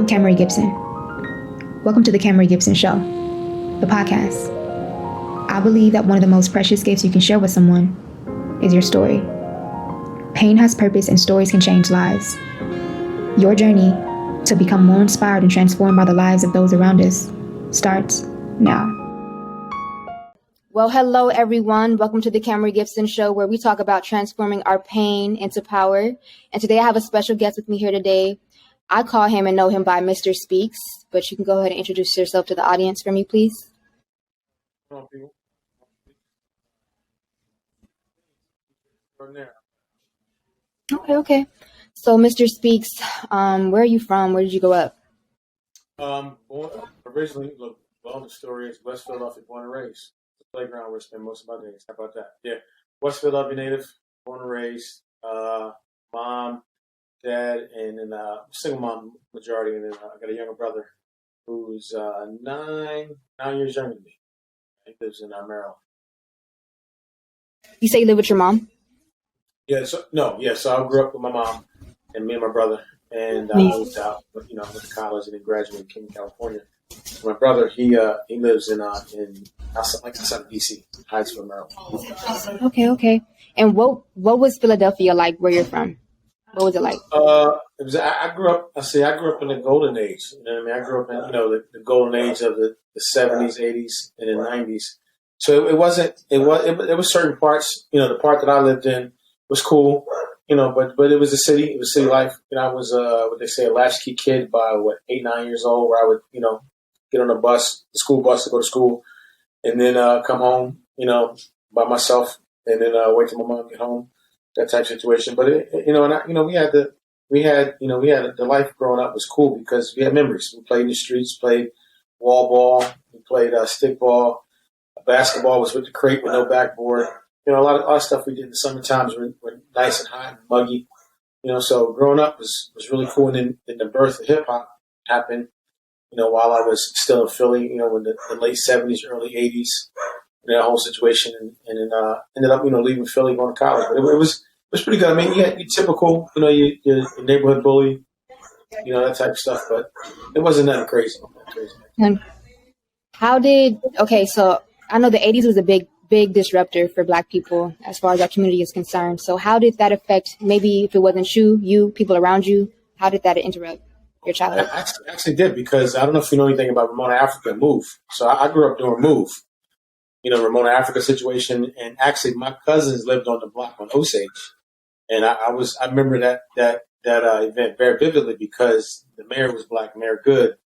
I'm Kamerie Gibson. Welcome to the Kamerie Gibson Show, the podcast. I believe that one of the most precious gifts you can share with someone is your story. Pain has purpose and stories can change lives. Your journey to become more inspired and transformed by the lives of those around us starts now. Well, hello, everyone. Welcome to the Kamerie Gibson Show, where we talk about transforming our pain into power. And today I have a special guest with me here today. I call him and know him by Mr. Spees, but you can go ahead and introduce yourself to the audience for me, please. Okay. So, Mr. Spees, where are you from? Where did you grow up? Originally, the story is West Philadelphia, born and raised. The playground where I spend most of my days. How about that? Yeah, West Philadelphia native, born and raised. Mom, dad, and then single mom majority, and then I got a younger brother who's 9 years younger than me. He lives in Maryland. You say you live with your mom? So I grew up with my mom and me and my brother, and I moved out, went to college and then graduated in California. My brother, he lives in outside of DC, Hyattsville, Maryland. Okay. And what was Philadelphia like where you're from? What was it like? I grew up in the golden age. You know what I mean? I grew up in, the golden age of the 70s, 80s, and the 90s. So it was certain parts, the part that I lived in was cool, but it was a city. It was city life. I was, what they say, a latchkey kid by 8, 9 years old, where I would, get on the school bus to go to school, and then come home, by myself, and then wait till my mom get home. That type of situation. But we had the life growing up was cool because we had memories. We played in the streets, played wall ball, we played stick ball, basketball was with the crate with no backboard. A lot of stuff we did in the summer times were nice and hot and muggy. So growing up was really cool. And then the birth of hip hop happened, while I was still in Philly, in the late 70s, early 80s. That whole situation, and then ended up, leaving Philly, going to college. But it was pretty good. I mean, you typical, your neighborhood bully, that type of stuff. But it wasn't nothing crazy. And so I know the 80s was a big disruptor for Black people as far as our community is concerned. So how did that affect, maybe if it wasn't you, people around you, how did that interrupt your childhood? I actually did, because I don't know if you know anything about Ramona, Africa, Move. So I grew up doing Move. Ramona, Africa situation, and actually my cousins lived on the block on Osage, and I remember that event very vividly because the mayor was Black, Mayor Good,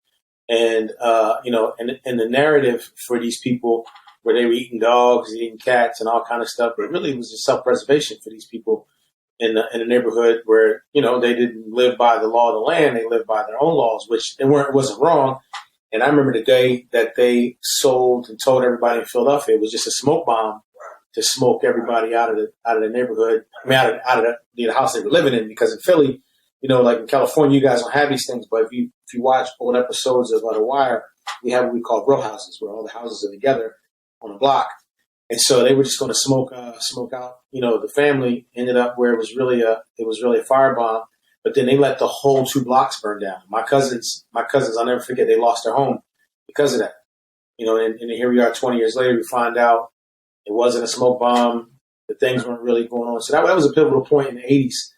and and the narrative for these people where they were eating dogs, eating cats, and all kind of stuff, but it really was just self-preservation for these people in the neighborhood where they didn't live by the law of the land, they lived by their own laws, which it wasn't wrong. And I remember the day that they sold and told everybody in Philadelphia it was just a smoke bomb to smoke everybody out of the neighborhood. I mean, out of the house they were living in. Because in Philly, like in California, you guys don't have these things. But if you watch old episodes of The Wire, we have what we call row houses, where all the houses are together on a block. And so they were just going to smoke out. The family ended up where it was really a firebomb. But then they let the whole 2 blocks burn down. My cousins, I'll never forget, they lost their home because of that. And here we are 20 years later, we find out it wasn't a smoke bomb. The things weren't really going on. So that was a pivotal point in the 80s.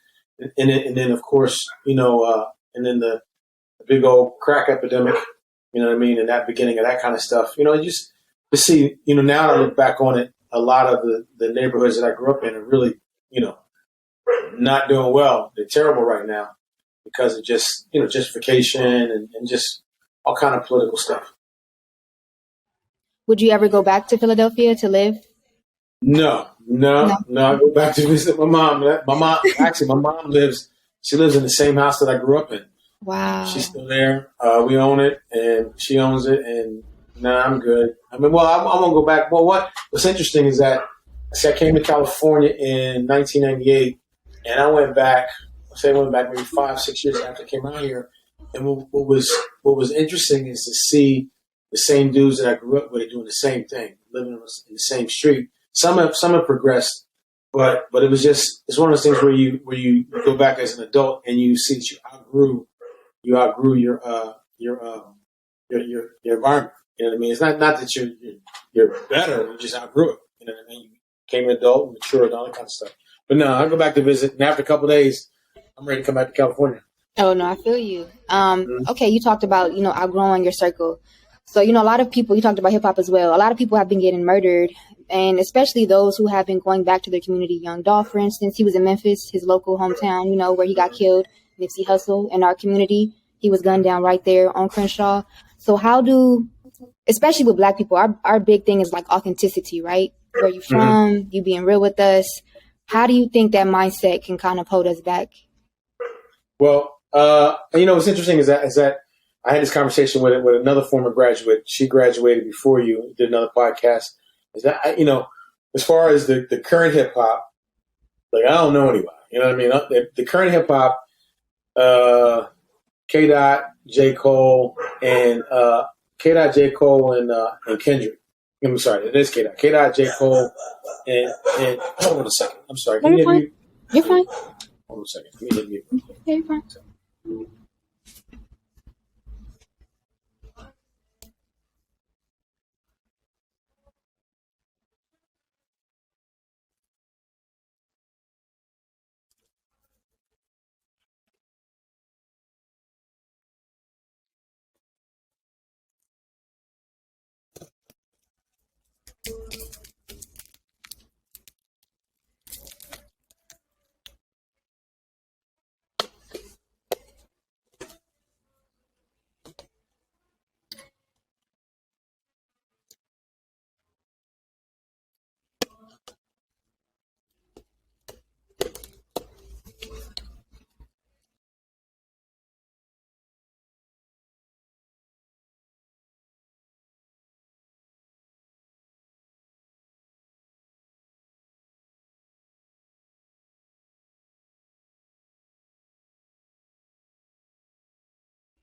And then, of course, and then the big old crack epidemic, and that beginning of that kind of stuff. Just to see, now I look back on it, a lot of the neighborhoods that I grew up in are really, not doing well. They're terrible right now because of just, justification and just all kind of political stuff. Would you ever go back to Philadelphia to live? No. I go back to visit my mom. My mom lives in the same house that I grew up in. Wow. She's still there. We own it and she owns it. And I'm good. I mean, I won't go back. Well, what's interesting is that I came to California in 1998. And I went back maybe 5-6 years after I came out here. And what was interesting is to see the same dudes that I grew up with doing the same thing, living in the same street. Some have progressed, but it was just, it's one of those things where you go back as an adult and you see that you outgrew you outgrew your environment. You know what I mean? It's not that you're better. You just outgrew it. You know what I mean? You became an adult, matured, all that kind of stuff. But no, I go back to visit, and after a couple of days, I'm ready to come back to California. Oh no, I feel you. Okay, you talked about outgrowing your circle. So a lot of people. You talked about hip hop as well. A lot of people have been getting murdered, and especially those who have been going back to their community. Young Dolph, for instance, he was in Memphis, his local hometown. Where he got killed. Nipsey Hussle in our community, he was gunned down right there on Crenshaw. So how do, especially with Black people, our big thing is like authenticity, right? Where you from, you being real with us. How do you think that mindset can kind of hold us back? Well, what's interesting is that I had this conversation with another former graduate. She graduated before you, did another podcast. Is that, as far as the current hip hop, like, I don't know anybody. You know what I mean? The current hip hop, K. Dot, J. Cole, and K. Dot, J. Cole, and Kendrick. I'm sorry, it is K. Dot. K. Dot, J. Cole, and hold on a second. I'm sorry. Can you hit me? You're fine. Hold on a second. Can you hit me? Yeah, you're fine.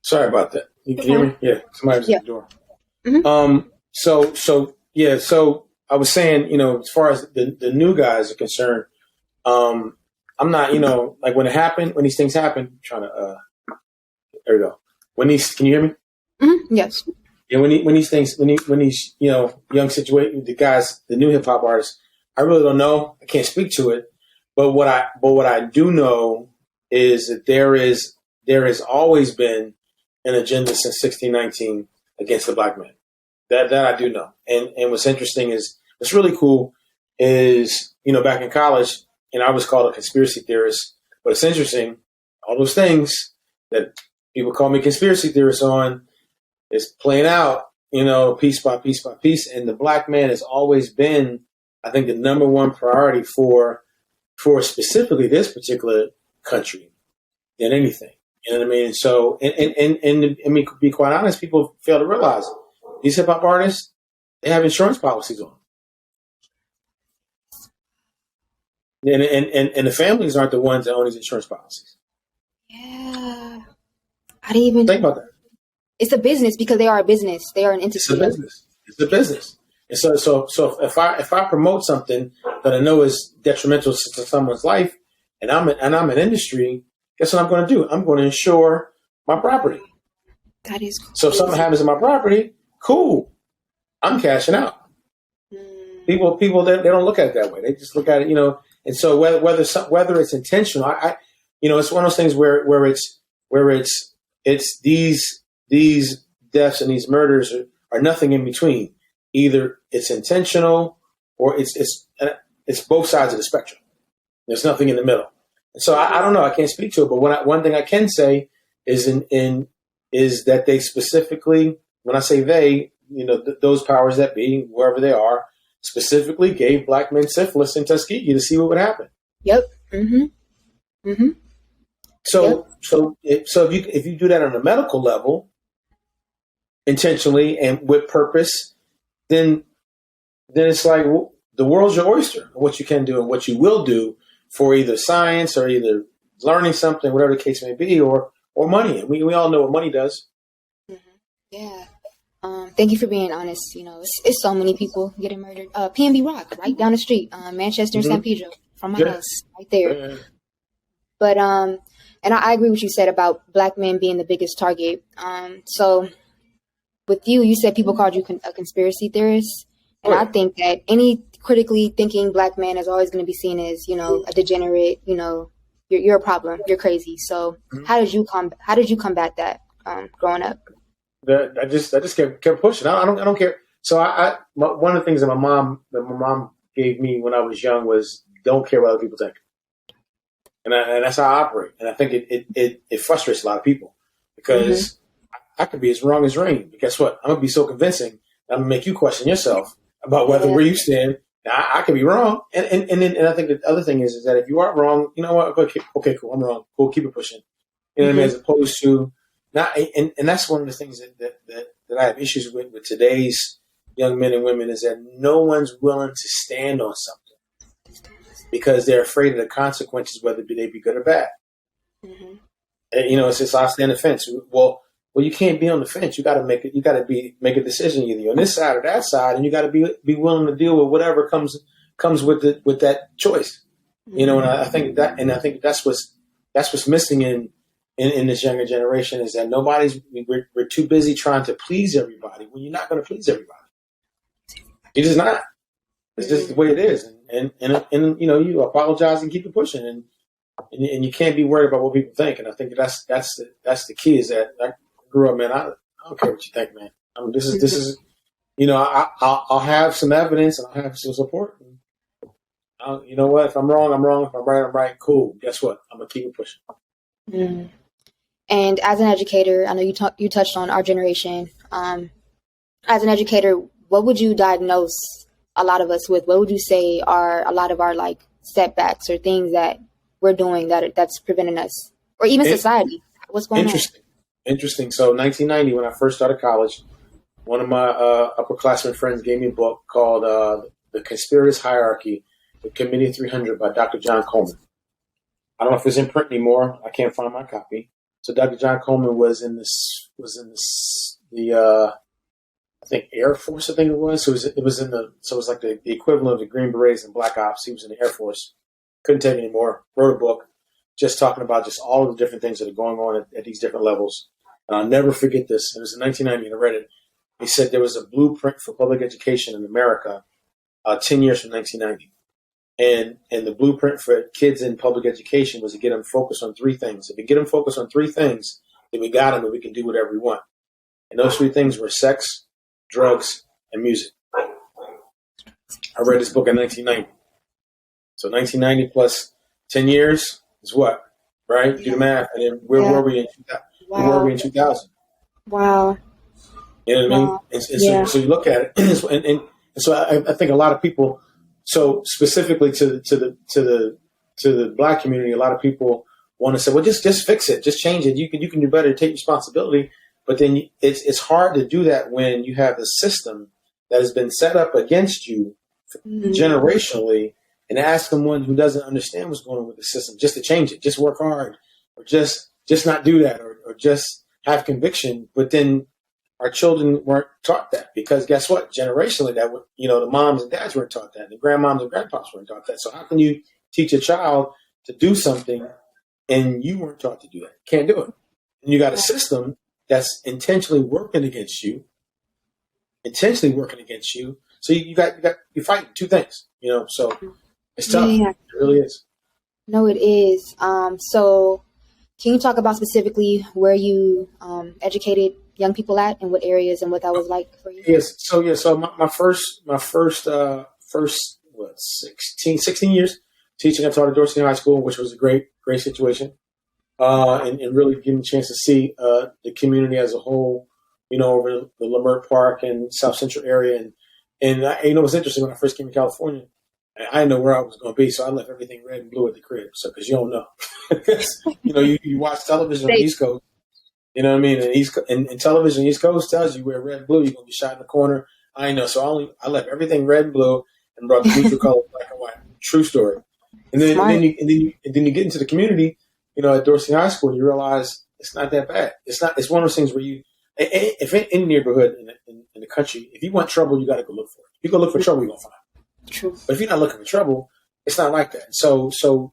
Sorry about that. You can hear me? Yeah, somebody was at the door. Mm-hmm. So I was saying, as far as the new guys are concerned, I'm not, like when these things happen, there we go. Can you hear me? Mm-hmm. Yes. Yeah, when these young situation, the guys, the new hip hop artists, I really don't know. I can't speak to it, but what I do know is that there has always been an agenda since 1619 against the Black man. That I do know. And what's interesting is, what's really cool is, back in college, and I was called a conspiracy theorist, but it's interesting, all those things that people call me conspiracy theorists on is playing out, piece by piece by piece. And the Black man has always been, I think, the number one priority for specifically this particular country than anything. You know what I mean? So, and I mean, to be quite honest, people fail to realize these hip hop artists, they have insurance policies on them. And the families aren't the ones that own these insurance policies. Yeah. I didn't even think about that. It's a business because they are a business. They are an entity. It's a business. And so if I promote something that I know is detrimental to someone's life, and I'm an industry, guess what I'm going to do? I'm going to insure my property. That is cool. So if something happens to my property, cool. I'm cashing out. People they don't look at it that way. They just look at it, And so whether it's intentional, I it's one of those things where it's these deaths and these murders are nothing in between. Either it's intentional or it's both sides of the spectrum. There's nothing in the middle. And so I don't know. I can't speak to it, but one thing I can say is is that they specifically, when I say they, those powers that be, wherever they are, specifically gave Black men syphilis in Tuskegee to see what would happen. Yep. Mm-hmm. Mm-hmm. So if you do that on a medical level, intentionally and with purpose, then it's like, well, the world's your oyster. What you can do and what you will do for either science or either learning something, whatever the case may be, or money. And we all know what money does. Mm-hmm. Yeah. Thank you for being honest. It's so many people getting murdered. PNB Rock, right down the street, Manchester and San Pedro, from my house, right there. But And I agree with what you said about Black men being the biggest target. So with you said people called you a conspiracy theorist. And I think that any critically thinking Black man is always going to be seen as, a degenerate, you're a problem, you're crazy. So how did you combat that growing up? I just kept pushing. I don't care. So one of the things that my mom gave me when I was young was don't care what other people think. And that's how I operate. And I think it frustrates a lot of people because I could be as wrong as rain. But guess what? I'm going to be so convincing that I'm going to make you question yourself about where you stand. Now, I could be wrong. And I think the other thing is that if you are wrong, you know what? Okay, cool. I'm wrong. Cool. Keep it pushing. You know what I mean? As opposed to not. And that's one of the things that I have issues with today's young men and women is that no one's willing to stand on something because they're afraid of the consequences, whether they be good or bad. And, it's just I stand the fence. Well, you can't be on the fence. You got to make it. You got to make a decision either you're on this side or that side, and you got to be willing to deal with whatever comes with that choice. And I think that's what's missing in this younger generation is that we're too busy trying to please everybody when you're not going to please everybody. You're just not. It's just the way it is, and you apologize and keep it pushing, and you can't be worried about what people think. And I think that's the key is that I grew up, man. I don't care what you think, man. This is I'll have some evidence and I'll have some support. And you know what? If I'm wrong, I'm wrong. If I'm right, I'm right. Cool. Guess what? I'm gonna keep it pushing. Mm. And as an educator, I know you touched on our generation. As an educator, what would you diagnose a lot of us with? What would you say are a lot of our like setbacks or things that we're doing that's preventing us, or even society? What's going on? Interesting. So 1990, when I first started college, one of my upperclassmen friends gave me a book called The Conspirator's Hierarchy, The Committee 300 by Dr. John Coleman. I don't know if it's in print anymore. I can't find my copy. So Dr. John Coleman was in the I think Air Force, I think it was. So it was like the equivalent of the Green Berets and Black Ops. He was in the Air Force. Couldn't take it anymore. Wrote a book just talking about just all of the different things that are going on at these different levels. And I'll never forget this. It was in 1990, and I read it. He said there was a blueprint for public education in America 10 years from 1990. And the blueprint for kids in public education was to get them focused on three things. If we get them focused on three things, then we got them and we can do whatever we want. And those three things were sex, drugs, and music. I read this book in 1990. So 1990 plus 10 years is what? Right? Do the math. And then where were we in 2000? Wow. Where were we in 2000? Wow. You know what I mean? And so you look at it, and so I think a lot of people. So specifically to the Black community, a lot of people want to say, "Well, just fix it, just change it. You can do better, take responsibility." But then it's hard to do that when you have a system that has been set up against you generationally, and ask someone who doesn't understand what's going on with the system just to change it, just work hard, or just not do that, or just have conviction. But then our children weren't taught that because guess what? Generationally, the moms and dads weren't taught that, and the grandmoms and grandpas weren't taught that. So how can you teach a child to do something and you weren't taught to do that? Can't do it. And you got a system that's intentionally working against you. So you're fighting two things, so it's tough. Yeah. It really is. No, it is. So can you talk about specifically where you educated young people at and what areas and what that was like for you? Yes. So my first 16 years teaching, I taught at Dorsey High School, which was a great situation. And really getting a chance to see the community as a whole, over the Leimert Park and South Central area. And it was interesting when I first came to California, I didn't know where I was going to be, so I left everything red and blue at the crib. So, because you don't know, you watch television on the East Coast, you know what I mean? And television on the East Coast tells you where red and blue, you're going to be shot in the corner. I know. So I left everything red and blue and brought the neutral color black and white. True story. And then you get into the community, at Dorsey High School, you realize it's not that bad. It's one of those things where if in any neighborhood in the country, if you want trouble, you got to go look for it. You go look for trouble, you're going to find it. True. But if you're not looking for trouble, it's not like that. So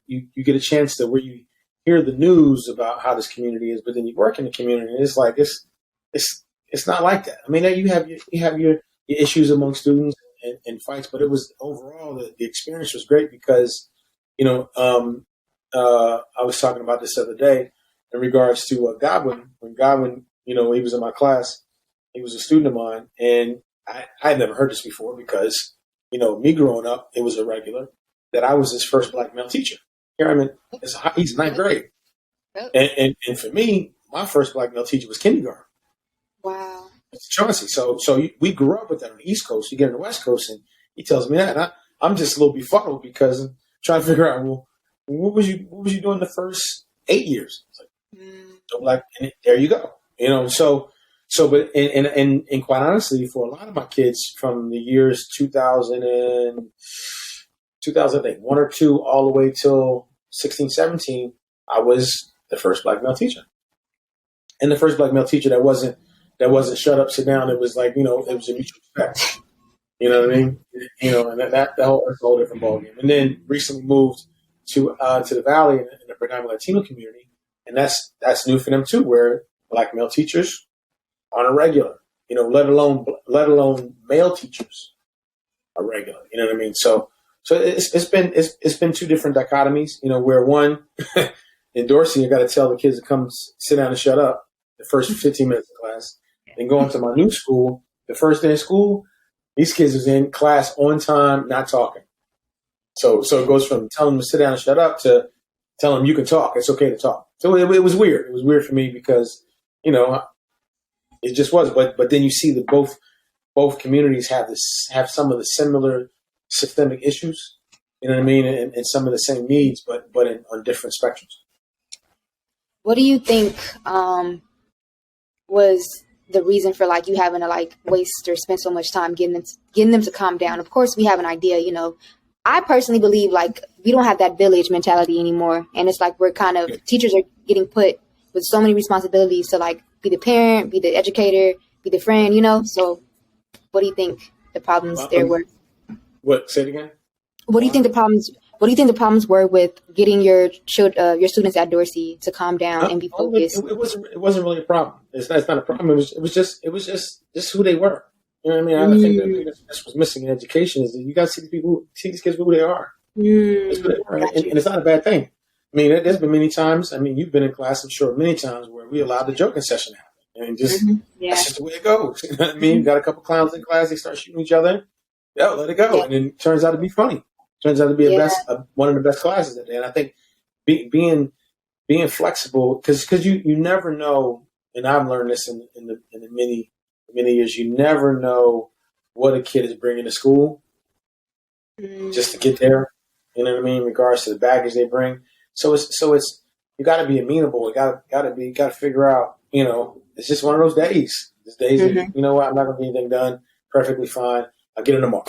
you get a chance to where you hear the news about how this community is, but then you work in the community, and it's like it's not like that. I mean, you have your issues among students and fights, but it was overall the experience was great because, I was talking about this the other day in regards to Godwin. When Godwin, he was in my class, he was a student of mine, and I had never heard this before because, me growing up, it was irregular that I was his first black male teacher. Here I mean, he's ninth grade, and for me, my first black male teacher was kindergarten. Wow. It's Chauncey. So we grew up with that on the East Coast. You get on the West Coast, and he tells me that, and I'm just a little befuddled because I'm trying to figure out, well, what was you doing the first 8 years? It's like, so black, and there you go. But and quite honestly, for a lot of my kids from the years 2001 or 2 all the way till 16, 17, I was the first black male teacher. And the first black male teacher that wasn't shut up, sit down. It was like, it was a mutual respect. You know what I mean? And that's a whole different ballgame. And then recently moved to the Valley in the predominant Latino community. And that's new for them too, where black male teachers aren't a regular, let alone male teachers are regular. You know what I mean? So it's been 2 different dichotomies, where one in Dorsey, I got to tell the kids to come sit down and shut up the first 15 minutes of class. And going to my new school, the first day of school, these kids was in class on time, not talking. So it goes from telling them to sit down and shut up to telling them you can talk. It's okay to talk. So it was weird. It was weird for me because, it just was. But then you see that both communities have some of the similar systemic issues, you know what I mean, and some of the same needs, but on different spectrums. What do you think was the reason for you having to waste or spend so much time getting them to calm down? Of course, we have an idea, I personally believe we don't have that village mentality anymore. And it's we're kind of, teachers are getting put with so many responsibilities to be the parent, be the educator, be the friend, So what do you think the problems there were? What? Say it again. What do you think the problems were with getting your students at Dorsey to calm down and be focused? It wasn't really a problem. It's not a problem. It was just who they were. You know what I mean? I think that's what's missing in education is that you got to see these kids for who they are. That's who they are. And it's not a bad thing. I mean, there's been many times. I mean, you've been in class, I'm sure, many times where we allowed the joking session to happen, and just that's just the way it goes. You know what I mean? You got a couple clowns in class, they start shooting each other. Yeah, let it go, and then it turns out to be funny. Turns out to be one of the best classes that day. And I think being flexible because you never know, and I've learned this in the many years. You never know what a kid is bringing to school just to get there. You know what I mean? In regards to the baggage they bring. So it's you got to be amenable. You got to figure out. It's just one of those days. These days, you know what? I'm not going to get anything done. Perfectly fine. I'll get it tomorrow.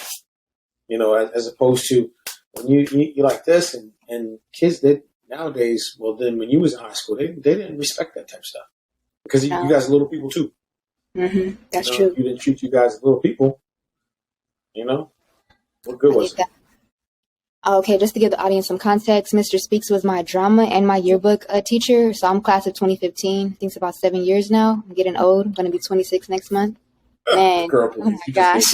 As opposed to when you like this and kids that nowadays. Well, then when you was in high school, they didn't respect that type of stuff because you guys are little people too. That's true. You didn't treat you guys as little people. What good was it? Okay, just to give the audience some context, Mr. Spees was my drama and my yearbook teacher. So I'm class of 2015. I think it's about 7 years now. I'm getting old. I'm going to be 26 next month. Man, girl, oh my gosh.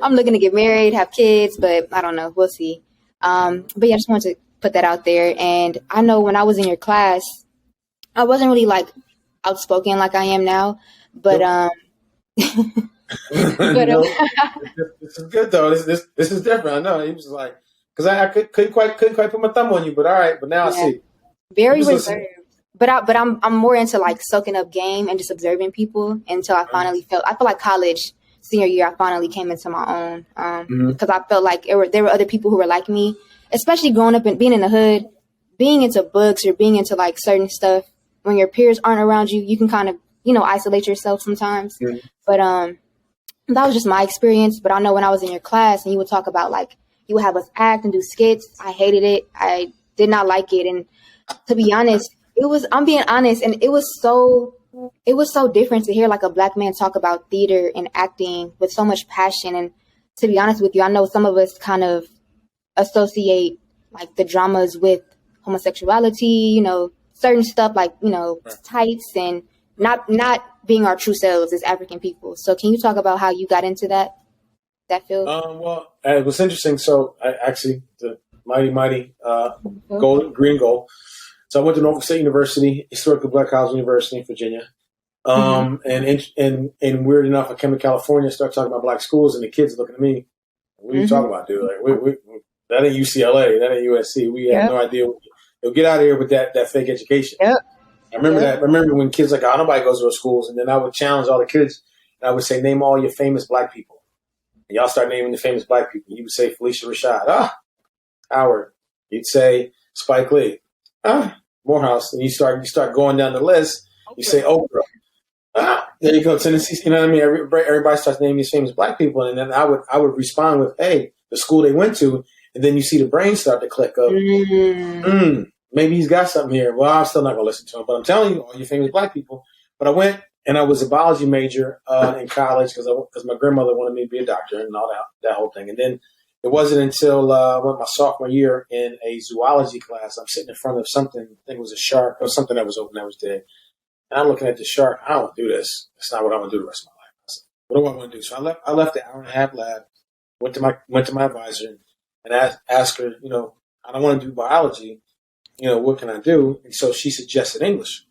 I'm looking to get married, have kids, but I don't know. We'll see. But yeah, I just wanted to put that out there. And I know when I was in your class, I wasn't really outspoken like I am now, but this is good though. This is different. I know. He was like, because I couldn't quite put my thumb on you, but all right. But now I see. Very reserved. But I'm more into soaking up game and just observing people until I finally feel like college senior year, I finally came into my own. Because I felt like there were other people who were like me, especially growing up and being in the hood, being into books or being into certain stuff. When your peers aren't around you, you can kind of, isolate yourself sometimes. But that was just my experience. But I know when I was in your class and you would talk about you would have us act and do skits. I hated it. I did not like it. And to be honest, I'm being honest, and it was so different to hear a black man talk about theater and acting with so much passion. And to be honest with you, I know some of us kind of associate the dramas with homosexuality, certain stuff like, tights and not being our true selves as African people. So can you talk about how you got into that field? Well, it was interesting. So I actually, the mighty green gold. So I went to Norfolk State University, historically Black College University in Virginia. And weird enough, I came to California, started talking about black schools, and the kids looking at me. What are you talking about, dude? Like, that ain't UCLA, that ain't USC. We have no idea. You'll get out of here with that fake education. Yep. I remember that. I remember when kids like, nobody goes to those schools, and then I would challenge all the kids, and I would say, name all your famous black people. And y'all start naming the famous black people. You would say Felicia Rashad, Howard. You'd say Spike Lee, Morehouse, and you start going down the list. You say Oprah. There you go, Tennessee. You know what I mean? Everybody starts naming these famous black people, and then I would respond with, "Hey, the school they went to," and then you see the brain start to click up. Maybe he's got something here. Well, I'm still not gonna listen to him, but I'm telling you, all you famous black people. But I went and I was a biology major in college because my grandmother wanted me to be a doctor and all that whole thing. And then it wasn't until I went my sophomore year in a zoology class. I'm sitting in front of something. I think it was a shark or something that was open that was dead. And I'm looking at the shark. I don't want to do this. That's not what I want to do the rest of my life. I said, what do I want to do? So I left the hour and a half lab, went to my advisor and asked her, I don't want to do biology. What can I do? And so she suggested English.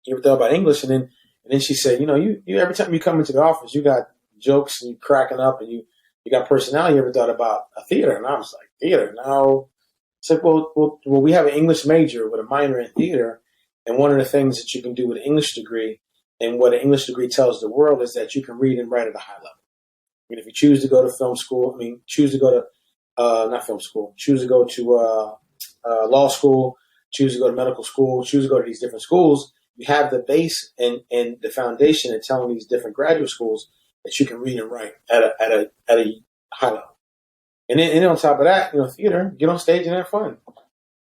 You ever thought about English? And then she said, you every time you come into the office, you got jokes and you cracking up and you got personality. You ever thought about a theater? And I was like, theater? No. I said, well, we have an English major with a minor in theater. And one of the things that you can do with an English degree and what an English degree tells the world is that you can read and write at a high level. I mean, if you choose to go to film school, choose to go to, not film school, choose to go to law school, choose to go to medical school, choose to go to these different schools, you have the base and the foundation in telling these different graduate schools that you can read and write at a high level. And then on top of that, theater, get on stage and have fun.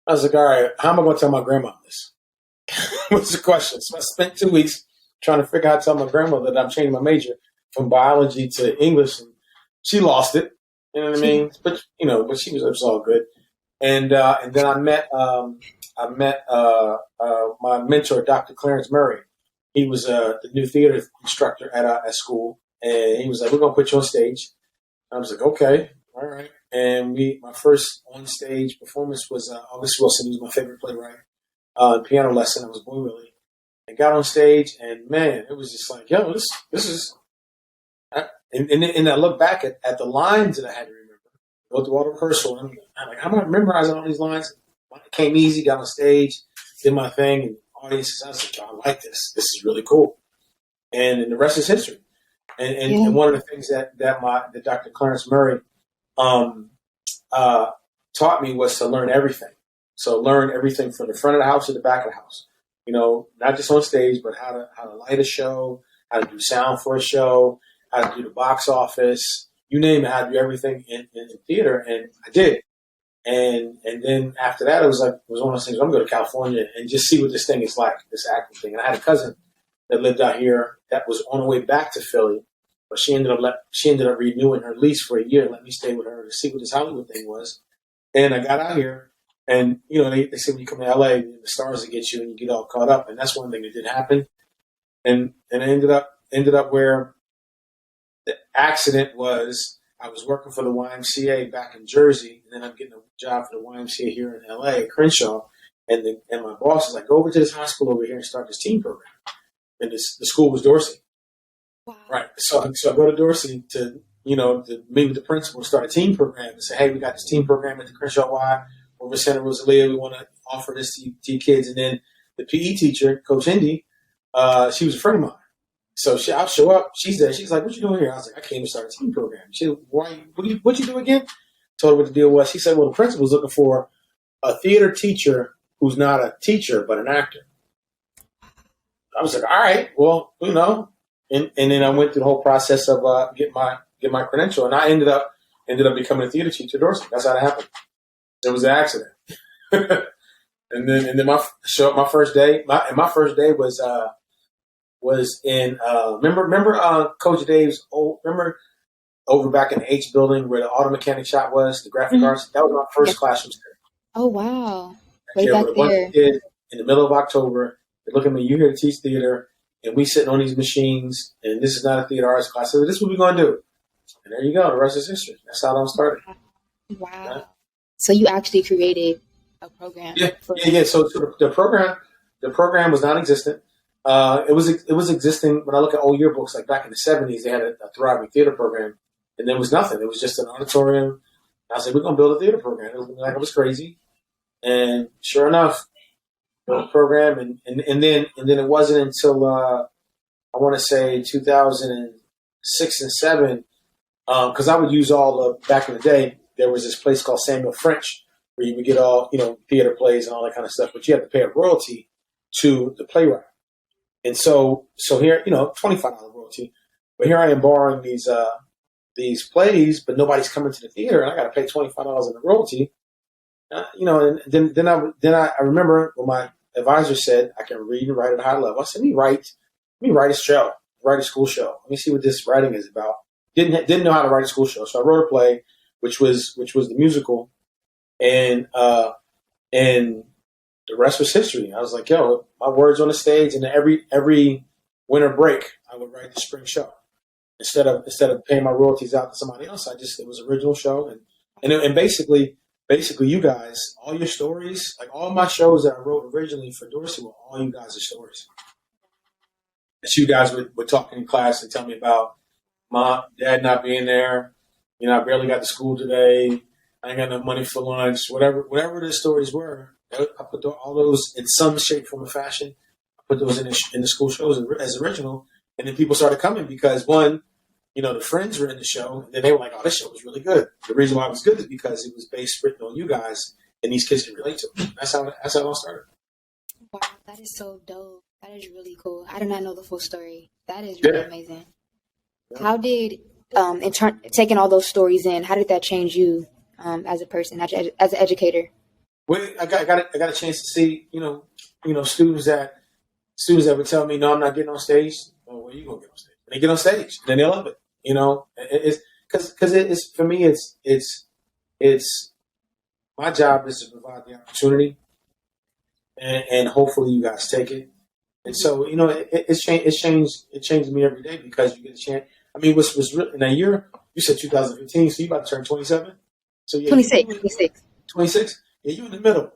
I was like, all right, how am I going to tell my grandma this? What's the question? So I spent 2 weeks trying to figure out how to tell my grandmother that I'm changing my major from biology to English, and she lost it. You know what I mean? But it was all good. And then I met my mentor, Dr. Clarence Murray. He was the new theater instructor at school, and he was like, "We're gonna put you on stage." I was like, "Okay, all right." And my first on stage performance was August Wilson, who was my favorite playwright. Piano lesson. I was Boy Willie, and got on stage, and man, it was just like, yo, this is. And I look back at the lines that I had to remember. Go through all the rehearsal, and I'm like, how am I memorizing all these lines? It came easy. Got on stage, did my thing, and audiences. I was like, I like this. This is really cool. And the rest is history. And one of the things that Dr. Clarence Murray taught me was to learn everything. So learn everything from the front of the house to the back of the house. Not just on stage, but how to light a show, how to do sound for a show, how to do the box office, you name it, how to do everything in theater. And I did. And then after that, it was one of those things, I'm going to go to California and just see what this thing is like, this acting thing. And I had a cousin that lived out here that was on her way back to Philly, but she ended up renewing her lease for a year and let me stay with her to see what this Hollywood thing was. And I got out here. And, they say when you come to LA, the stars will get you and you get all caught up. And that's one thing that did happen. And it ended up where the accident was I was working for the YMCA back in Jersey. And then I'm getting a job for the YMCA here in LA, Crenshaw. And my boss is like, go over to this hospital over here and start this teen program. And the school was Dorsey. Wow. Right. So I go to Dorsey to meet with the principal and start a teen program and say, hey, we got this teen program at the Crenshaw Y. Over Santa Rosalia, we want to offer this to kids. And then the PE teacher, Coach Indy, she was a friend of mine. So I'll show up. She's there. She's like, what you doing here? I was like, I came to start a teen program. She said, what you do again? Told her what the deal was. She said, well, the principal's looking for a theater teacher who's not a teacher, but an actor. I was like, all right, well, And then I went through the whole process of get my credential. And I ended up becoming a theater teacher at Dorsey. That's how that happened. It was an accident. and then my first day. My first day was in remember Coach Dave's over back in the H building where the auto mechanic shop was, the graphic arts. That was my first classroom setting. Oh wow. Right back with a bunch there. of kids in the middle of October. They look at me, you're here to teach theater, and we sitting on these machines, and this is not a theater arts class. So this is what we're going to do. And there you go. The rest is history. That's how it all started. Wow. Yeah. So you actually created a program. Yeah. So the program was non-existent. It was existing when I look at old yearbooks, like back in the 70s, they had a thriving theater program, and there was nothing. It was just an auditorium. I was like, we're going to build a theater program. It was like I was crazy. And sure enough, built a program, and then it wasn't until I want to say 2006 and 7, because I would use back in the day. There was this place called Samuel French where you would get all theater plays and all that kind of stuff, but you had to pay a royalty to the playwright. And so here, $25 royalty, but here I am borrowing these plays, but nobody's coming to the theater, and I got to pay $25 in the royalty. And then I remember when my advisor said I can read and write at a high level. I said, let me write a show, write a school show. Let me see what this writing is about. Didn't know how to write a school show, so I wrote a play, which was the musical, and the rest was history. I was like, yo, my words on the stage, and every winter break I would write the spring show instead of paying my royalties out to somebody else. It was an original show, and basically you guys, all your stories, like all my shows that I wrote originally for Dorsey were all you guys' stories. That you guys would talk in class and tell me about my dad not being there. I barely got to school today. I ain't got enough money for lunch. Whatever the stories were, I put all those in some shape, form, or fashion. I put those in the school shows as original, and then people started coming because one, the friends were in the show, and then they were like, "Oh, this show was really good." The reason why it was good is because it was written on you guys, and these kids can relate to it. That's how it all started. Wow, that is so dope. That is really cool. I did not know the full story. That is really amazing. Yeah. How did taking all those stories in, how did that change you as a person, as an educator? Well, I got a chance to see students that would tell me, "No, I'm not getting on stage." Well, where are you gonna get on stage? And they get on stage, and then they love it. It's because it's for me. It's my job is to provide the opportunity, and hopefully you guys take it. And so it changed me every day because you get a chance. I mean, what's really now you said 2015, so you about to turn 27. So yeah, 26. 26. Yeah, you're in the middle.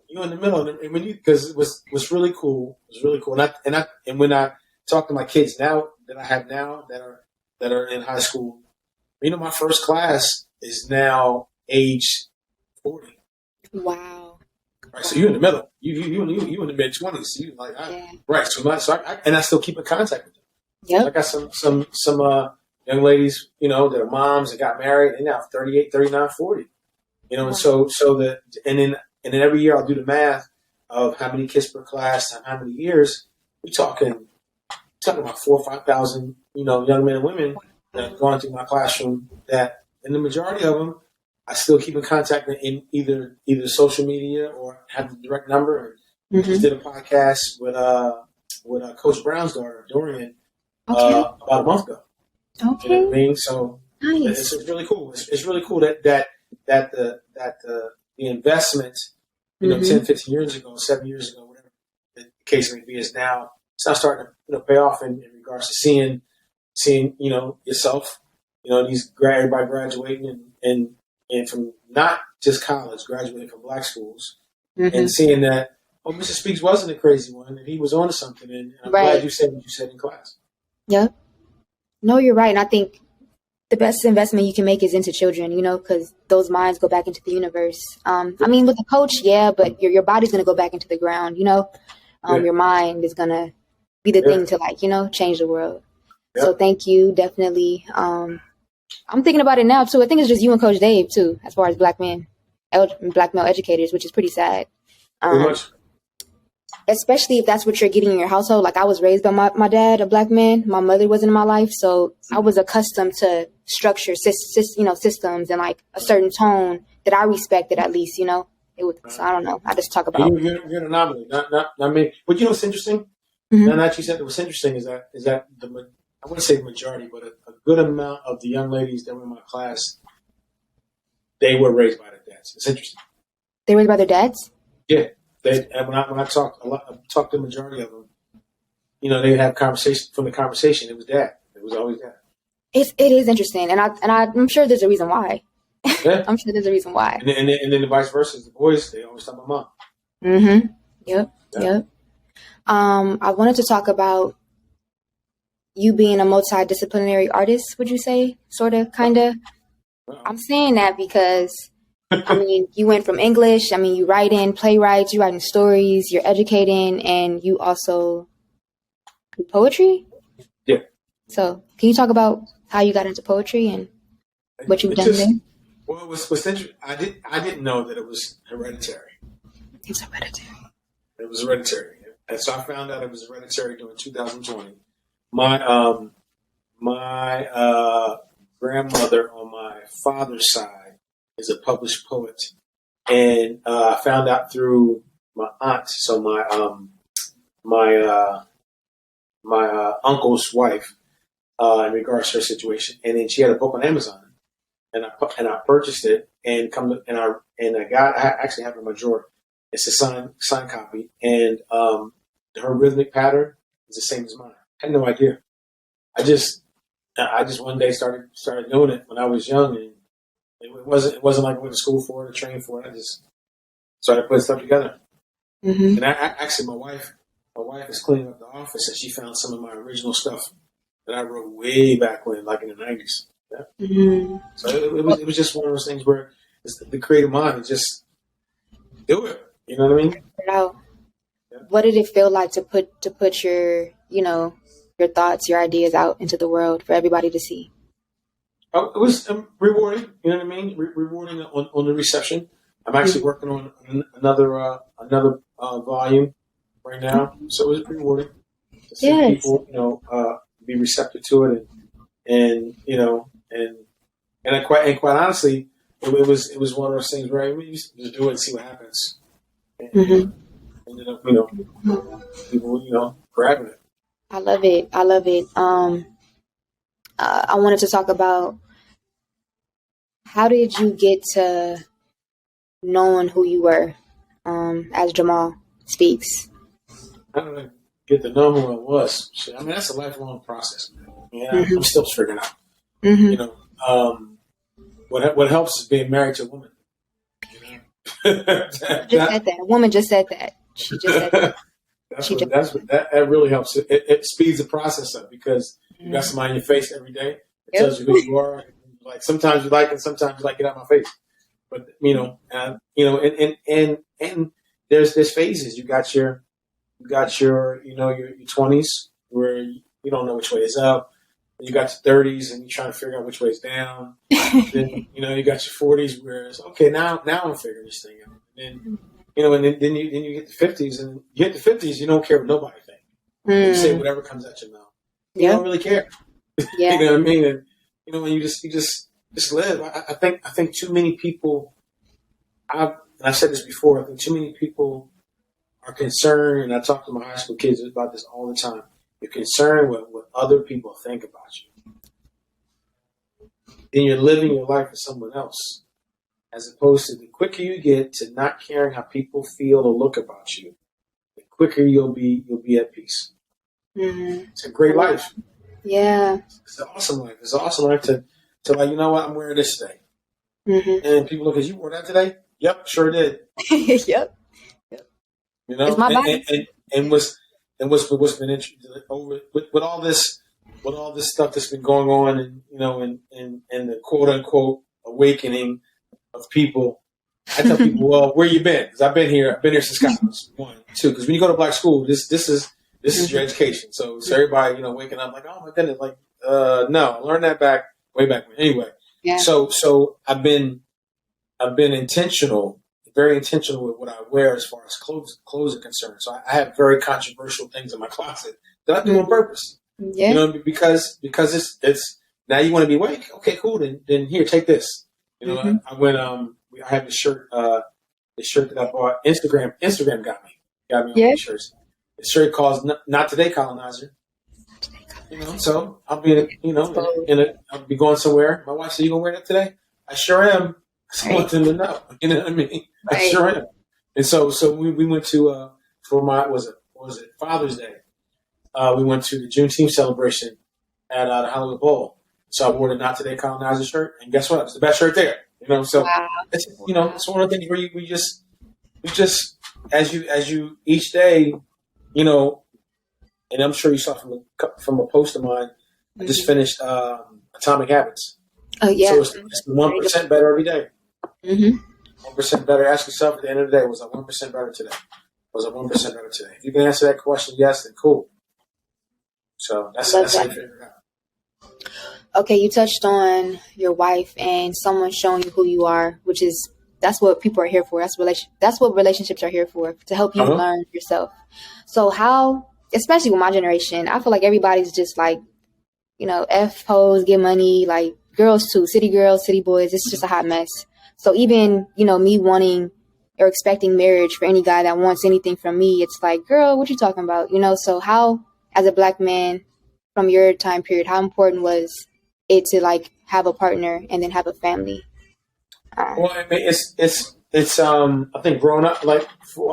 And when because what's really cool was really cool. And when I talk to my kids now that I have now that are in high school, my first class is now age 40. Wow. Right, so you're in the middle. You in the mid 20s. So you like right. So I still keep in contact with them. Yeah. I got some young ladies, that are moms that got married. They're now 38, 39, 40. And so and then every year I'll do the math of how many kids per class, how many years. We're talking about 4,000 or 5,000, young men and women that have gone through my classroom. And the majority of them, I still keep in contact in either social media or have the direct number. And just did a podcast with Coach Brown's daughter, Dorian, about a month ago. Okay. You know what I mean? So nice. It's really cool. It's really cool that the investment, 10, 15 years ago, 7 years ago, whatever the case may be, is now it's now starting to pay off in regards to seeing yourself, everybody graduating and from not just college, graduating from black schools, and seeing that Mr. Spees wasn't a crazy one and he was onto something. And I'm glad you said what you said in class. Yep. No, you're right. And I think the best investment you can make is into children, because those minds go back into the universe. I mean, with a coach, but your body's going to go back into the ground, your mind is going to be the thing to change the world. Yep. So thank you. Definitely. I'm thinking about it now too. I think it's just you and Coach Dave too, as far as black male educators, which is pretty sad. Pretty much. Especially if that's what you're getting in your household. Like I was raised by my dad, a black man. My mother wasn't in my life. So I was accustomed to structure, systems and like a certain tone that I respected at least, It was, so I don't know. I just talk about. You're an anomaly, not me. But what's interesting? Now that you said what's interesting is that I wouldn't say the majority, but a good amount of the young ladies that were in my class, they were raised by their dads. It's interesting. They were raised by their dads? Yeah. And when I talked to the majority of them, they have conversation. From the conversation, it was dad. It was always dad. It is interesting, and I'm sure there's a reason why. Yeah. I'm sure there's a reason why. And then the vice versa. The boys, they always talk about mom. Mm-hmm. Yep. I wanted to talk about you being a multidisciplinary artist. Would you say, sort of, kind of? I'm saying that because, you went from English. You writing playwrights, you writing stories, you're educating, and you also do poetry. Yeah. So, can you talk about how you got into poetry and what you've done there? Well, what's interesting, I didn't know that it was hereditary. It's hereditary. It was hereditary, and so I found out it was hereditary during 2020. My grandmother on my father's side is a published poet, and I found out through my aunt. So my uncle's wife, in regards to her situation, and then she had a book on Amazon. And I purchased it and I actually have it in my drawer. It's a signed copy, and her rhythmic pattern is the same as mine. I had no idea. I just one day started doing it when I was young, and it wasn't like I went to school for it or trained for it. I just started putting stuff together. Mm-hmm. And actually, my wife is cleaning up the office, and she found some of my original stuff that I wrote way back when, like in the 90s. Yeah. Mm-hmm. So it was just one of those things where it's the creative mind is just do it. You know what I mean? Yeah. What did it feel like to put your your thoughts, your ideas out into the world for everybody to see? Oh, it was rewarding. You know what I mean? Rewarding on the reception. I'm actually working on another volume right now, so it was rewarding to see people be receptive to it and quite honestly, it was one of those things where we used to just do it and see what happens. And ended up, people, grabbing it. I love it. I wanted to talk about how did you get to knowing who you were as Jamal Spees? I don't know, get to know who I was. That's a lifelong process, man. I'm still figuring out. Mm-hmm. What helps is being married to a woman. A woman just said that. She just said that. That really helps. It speeds the process up because you got somebody in your face every day. It tells you who you are. Like sometimes you like it, sometimes you like it out of my face. But and there's phases. You got your 20s where you don't know which way is up. You got your 30s and you're trying to figure out which way is down. Then you got your 40s where it's okay. Now I'm figuring this thing out. And then you get the 50s, and you hit the 50s, you don't care what nobody thinks. You say whatever comes at your mouth. You don't really care. Yeah. You know what I mean? And when you just live. I think too many people. I've said this before. I think too many people are concerned, and I talk to my high school kids about this all the time. You're concerned with what other people think about you. Then you're living your life for someone else. As opposed to the quicker you get to not caring how people feel or look about you, the quicker you'll be at peace. Mm-hmm. It's a great life. Yeah. It's an awesome life. It's an awesome life to like, you know what, I'm wearing this today. Mm-hmm. And people look at you, wore that today? Yep, sure did. Yep. It's my body. And what's been interesting with all this stuff that's been going on, and the quote unquote awakening of people. I tell people, well, where you been? Because I've been here since college. 1, 2. Because when you go to black school, this is your education. So everybody, waking up like, oh my goodness, like, no, I learned that way back when. Anyway, yeah. So I've been intentional, very intentional with what I wear as far as clothes are concerned. So I have very controversial things in my closet that I do on purpose. Yeah. Because it's now you want to be awake. Okay, cool. Then here, take this. I went. I have this shirt. The shirt that I bought. Instagram got me on these shirts. The shirt calls "Not Today, Colonizer." So I'll be I'll be going somewhere. My wife said, "You gonna wear that today?" I sure am. I want them to know. You know what I mean? Right. I sure am. And so we went to for my was it Father's Day. We went to the Juneteenth celebration at the Hollywood Bowl. So I wore the Not Today Colonizer shirt, and guess what? It's the best shirt there. So Wow. it's it's one of the things where we just as you each day, and I'm sure you saw from a post of mine. I just finished Atomic Habits. Oh yeah. So it's 1% better every day. 1% better. Ask yourself at the end of the day, was I 1% better today? Was I 1% better today? If you can answer that question, yes, then cool. So that's how you figure it out. Okay, you touched on your wife and someone showing you who you are, that's what people are here for. That's what relationships are here for, to help you learn yourself. So how, especially with my generation, I feel like everybody's just like, F hoes, get money, like girls too, city girls, city boys. It's just a hot mess. So even, me wanting or expecting marriage for any guy that wants anything from me, it's like, girl, what you talking about? So how, as a Black man from your time period, how important was it to like have a partner and then have a family? Well, I mean, it's I think growing up, like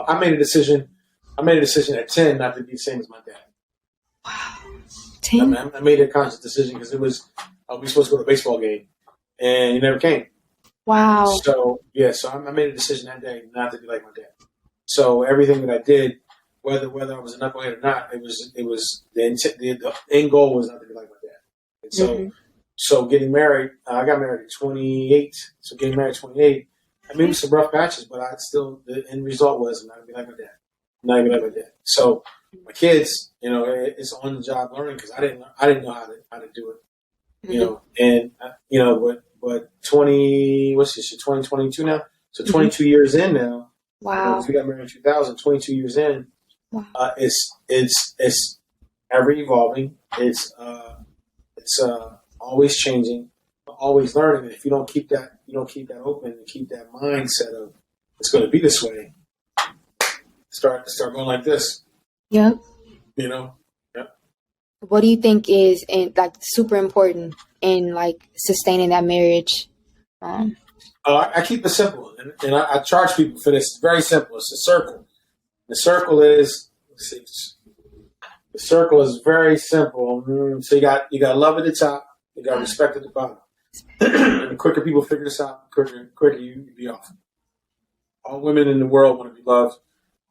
I made a decision at 10 not to be the same as my dad. Wow. 10? I made a conscious decision because it was, we were supposed to go to a baseball game and he never came. Wow. So I made a decision that day not to be like my dad. So everything that I did, whether I was a knucklehead or not, it was the end goal was not to be like my dad. And so so getting married, I got married at 28. So getting married at 28, I mean, it was some rough patches, but the end result was I'm not gonna be like my dad. I'm not gonna be like my dad. So my kids, it's on the job learning because I didn't know how to do it, but 2022 now, so 22 years in now. Wow. We got married in 2000. 22 years in, wow. It's ever evolving. It's always changing, always learning. And if you don't keep that open and keep that mindset of it's going to be this way, start going like this. Yeah. Yeah. What do you think is super important in like sustaining that marriage? I keep it simple, and I charge people for this. It's very simple. It's a circle. The circle is very simple. So you got love at the top, you got respect at the bottom. And the quicker people figure this out, the quicker you be off. All women in the world want to be loved.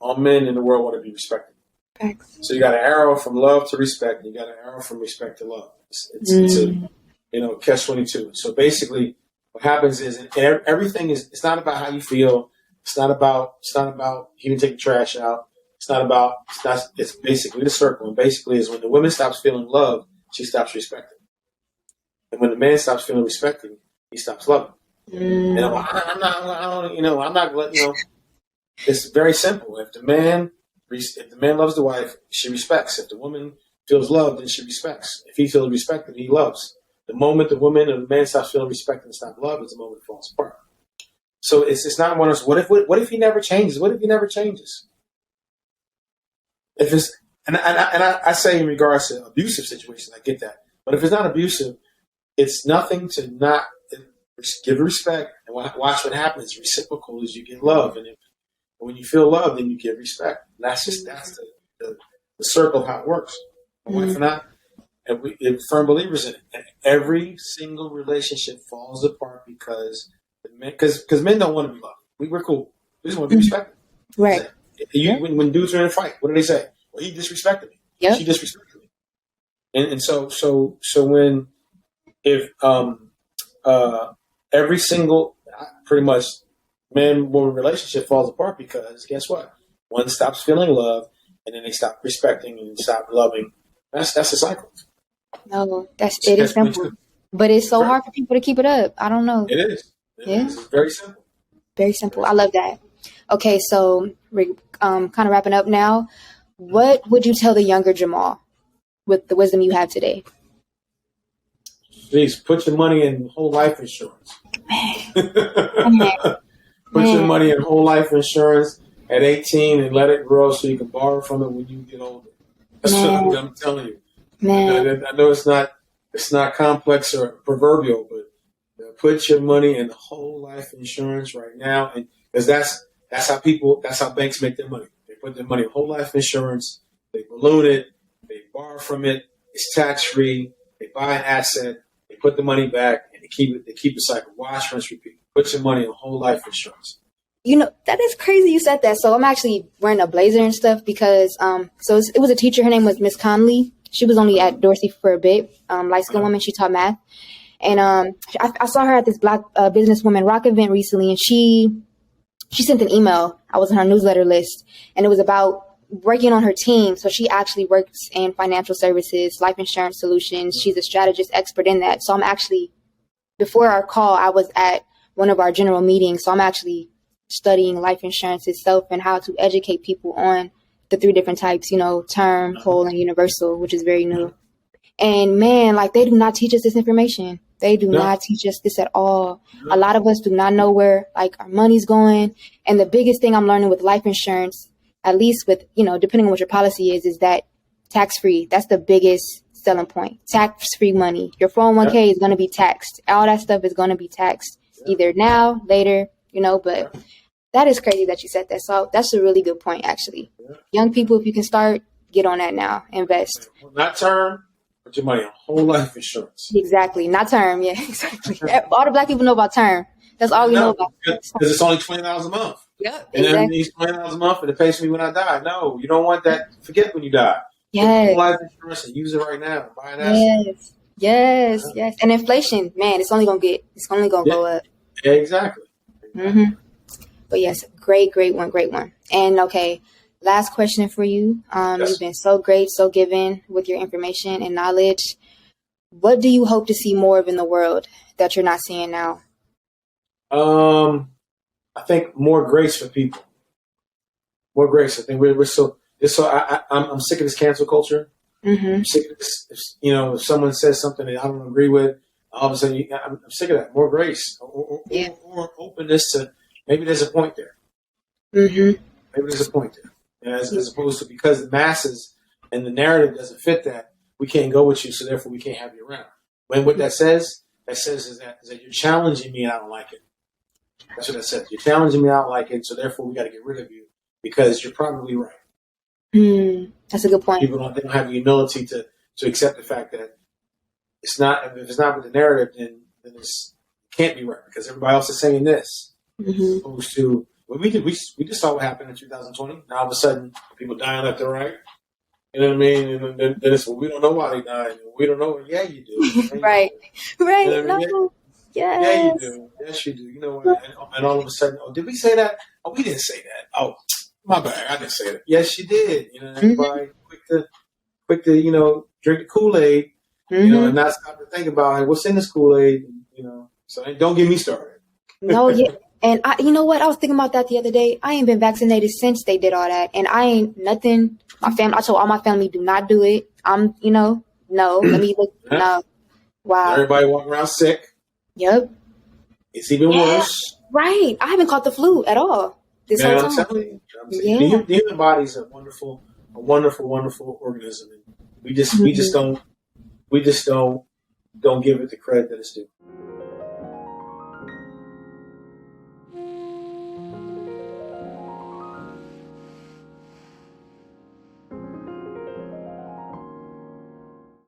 All men in the world want to be respected. Thanks. So you got an arrow from love to respect. You got an arrow from respect to love. It's a catch-22. So basically, what happens is everything is. It's not about how you feel. It's not about even taking trash out. It's basically the circle. And basically, is when the woman stops feeling love, she stops respecting. And when the man stops feeling respected, he stops loving. And I'm not. It's very simple. If the man loves the wife, she respects. If the woman feels loved, then she respects. If he feels respected, he loves. The moment the woman and the man stops feeling respected and stop loving is the moment it falls apart. So it's not one of those. What if he never changes? What if he never changes? If it's and I say in regards to abusive situations, I get that. But if it's not abusive, it's nothing to not give respect and watch what happens. Reciprocal as you get love, and when you feel love, then you give respect. And that's the circle of how it works. My wife and I, and we're firm believers in it. And every single relationship falls apart because men don't want to be loved. We're cool. We just want to be respected. Right. When dudes are in a fight, what do they say? Well, he disrespected me. Yep. She disrespected me. And so when if every single pretty much man-woman relationship falls apart because guess what? One stops feeling love, and then they stop respecting and stop loving. That's the cycle. No, it is simple, but it's so hard for people to keep it up. I don't know. It is. It's very simple. Very simple. I love that. Okay, so we're kind of wrapping up now. What would you tell the younger Jamal with the wisdom you have today? Please put your money in whole life insurance. Put your money in whole life insurance at 18 and let it grow so you can borrow from it when you get older. That's what I'm telling you. I know it's not complex or proverbial, but put your money in whole life insurance right now, and because That's how banks make their money. They put their money in whole life insurance. They balloon it. They borrow from it. It's tax free. They buy an asset. They put the money back, and they keep it. They keep the cycle. Watch, rinse, repeat. Put your money in whole life insurance. You know, that is crazy you said that. So I'm actually wearing a blazer and stuff because it was a teacher. Her name was Miss Conley. She was only at Dorsey for a bit. Light-skinned woman. She taught math. And I saw her at this Black businesswoman rock event recently, and she sent an email. I was on her newsletter list, and it was about working on her team. So she actually works in financial services, life insurance solutions. She's a strategist expert in that. So I'm actually, before our call, I was at one of our general meetings. So I'm actually studying life insurance itself and how to educate people on the 3 different types, term, whole, and universal, which is very new. And man, like, they do not teach us this information. They do not teach us this at all. A lot of us do not know where like our money's going. And the biggest thing I'm learning with life insurance, at least with, depending on what your policy is that tax-free. That's the biggest selling point. Tax-free money. Your 401k is going to be taxed. All that stuff is going to be taxed either now, later, but that is crazy that you said that. So that's a really good point, actually. Young people, if you can start, get on that now. Invest. Not term. Put your money on whole life insurance. Exactly. Not term. Yeah, exactly. All the Black people know about term. That's all we know about. Because it's only $20 a month. Yep. And exactly. then these $20 a month and it pays for me when I die. No, you don't want that. Forget when you die. Yes. Whole life insurance and use it right now. Buy an asset. Yes. And inflation, man, it's only gonna go up. Yeah, exactly. Mm-hmm. But yes, great one. And okay, last question for you. You've been so great, so giving with your information and knowledge. What do you hope to see more of in the world that you're not seeing now? I think more grace for people. More grace. I think we're so. I'm sick of this cancel culture. Mm-hmm. I'm sick of this. If someone says something that I don't agree with, all of a sudden I'm sick of that. More grace or openness to maybe there's a point there. Mm-hmm. Maybe there's a point there. As opposed to because the masses and the narrative doesn't fit that, we can't go with you, so therefore we can't have you around. When what that says is that you're challenging me and I don't like it. That's what that says. You're challenging me, I don't like it, so therefore we got to get rid of you because you're probably right. That's a good point. People don't have the humility to accept the fact that it's not. If it's not with the narrative, then it can't be right because everybody else is saying this. Mm-hmm. Opposed to what we did, we just saw what happened in 2020. Now all of a sudden, people dying left and right. You know what I mean? And then it's we don't know why they died. We don't know. Yeah, you do. Right. You know what I mean? No. Yes. Yeah, you do. Yes, you do. You know what? And all of a sudden, did we say that? Oh, we didn't say that. Oh, my bad. I didn't say that. Yes, you did. Everybody quick to drink the Kool-Aid, and not stop to think about what's in this Kool-Aid. So don't get me started. No, yeah. And you know what? I was thinking about that the other day. I ain't been vaccinated since they did all that, and I ain't nothing. My family. I told all my family, do not do it. No. Let me look. No. Wow. Everybody walking around sick. Yep. It's even worse. Right. I haven't caught the flu at all this whole time. I'm telling you. The human body is a wonderful, wonderful organism. And we just don't give it the credit that it's due.